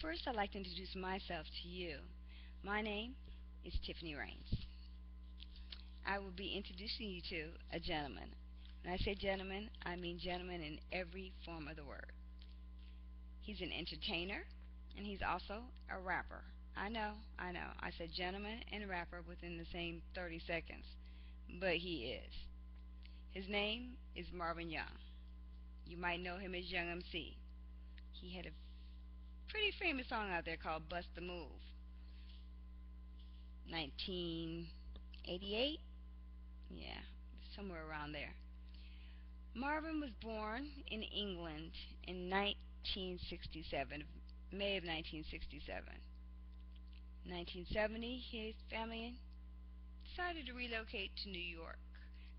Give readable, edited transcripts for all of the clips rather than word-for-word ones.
First, I'd like to introduce myself to you. My name is Tiffany Rains. I will be introducing you to a gentleman. When I say gentleman, I mean gentleman in every form of the word. He's an entertainer, and he's also a rapper. I know. I said gentleman and rapper within the same 30 seconds, but he is. His name is Marvin Young. You might know him as Young MC. He had a pretty famous song out there called Bust the Move, 1988? Yeah, somewhere around there. Marvin was born in England in 1967, May of 1967. 1970, his family decided to relocate to New York.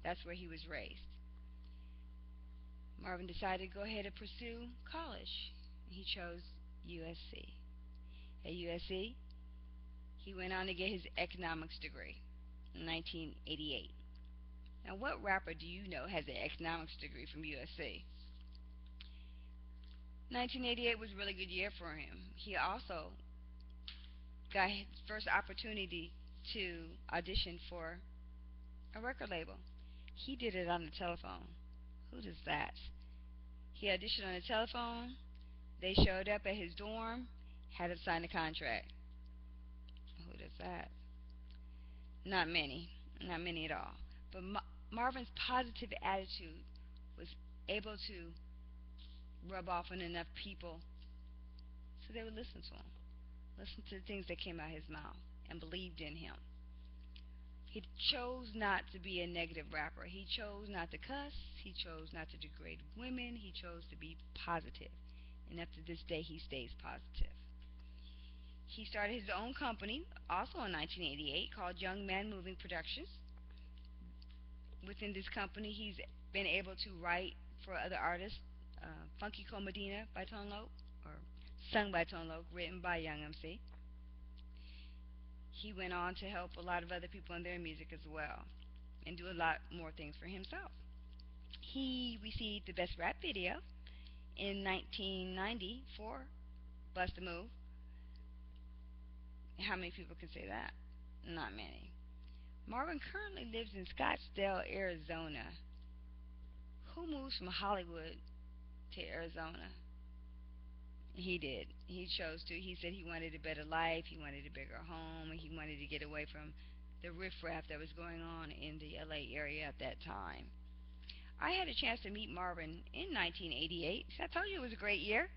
That's where he was raised. Marvin decided to go ahead and pursue college. He chose USC. At USC, he went on to get his economics degree in 1988. Now, what rapper do you know has an economics degree from USC? 1988 was a really good year for him. He also got his first opportunity to audition for a record label. He did it on the telephone. Who does that? He auditioned on the telephone. They showed up at his dorm, had him sign a contract. Who does that? Not many. Not many at all. But Marvin's positive attitude was able to rub off on enough people so they would listen to him, listen to the things that came out of his mouth, and believed in him. He chose not to be a negative rapper. He chose not to cuss. He chose not to degrade women. He chose to be positive. And up to this day, he stays positive. He started his own company, also in 1988, called Young Man Moving Productions. Within this company, he's been able to write for other artists. Funky Cole Medina by Tone Loc, or sung by Tone Loc, written by Young MC. He went on to help a lot of other people in their music as well, and do a lot more things for himself. He received the Best Rap Video in 1990 for Bust a Move. How many people can say that? Not many. Marvin currently lives in Scottsdale, Arizona. Who moves from Hollywood to Arizona? He did. He chose to. He said he wanted a better life, he wanted a bigger home, and he wanted to get away from the riffraff that was going on in the LA area at that time. I had a chance to meet Marvin in 1988. I told you it was a great year.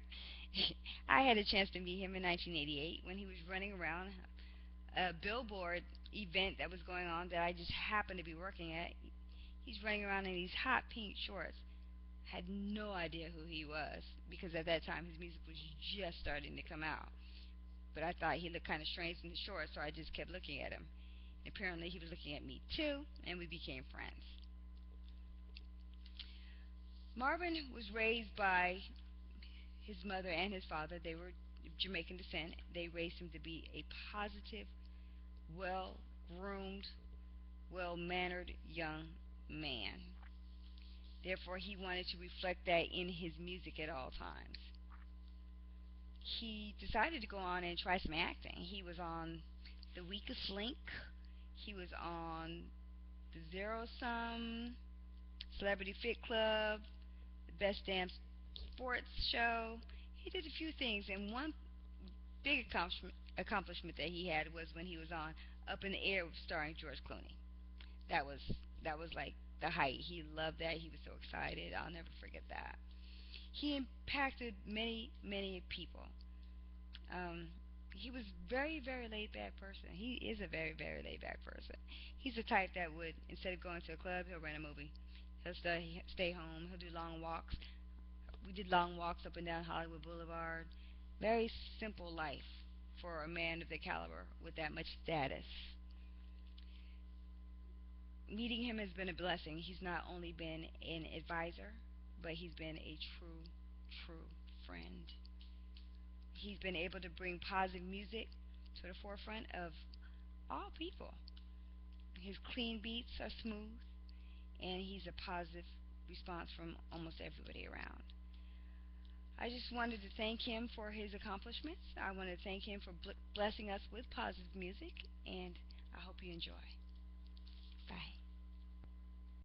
I had a chance to meet him in 1988 when he was running around a billboard event that was going on that I just happened to be working at. He's running around in these hot pink shorts. Had no idea who he was because at that time his music was just starting to come out. But I thought he looked kind of strange in the shorts, so I just kept looking at him. Apparently he was looking at me too, and we became friends. Marvin was raised by his mother and his father. They were of Jamaican descent. They raised him to be a positive, well groomed, well mannered young man. Therefore, he wanted to reflect that in his music at all times. He decided to go on and try some acting. He was on The Weakest Link. He was on The Zero Sum, Celebrity Fit Club, The Best Damn Sports Show. He did a few things, and one big accomplishment that he had was when he was on Up in the Air starring George Clooney. That was that was like the height. He loved that. He was so excited. I'll never forget that. He impacted many people. Um, he was very laid back person. He is a very laid back person. He's the type that would, instead of going to a club, he'll rent a movie. He'll stay home. He'll do long walks. We did long walks up and down Hollywood Boulevard. Very simple life for a man of the caliber with that much status. Meeting him has been a blessing. He's not only been an advisor, but he's been a true friend. He's been able to bring positive music to the forefront of all people. His clean beats are smooth, and he's a positive response from almost everybody around. I just wanted to thank him for his accomplishments. I want to thank him for blessing us with positive music, and I hope you enjoy. Bye.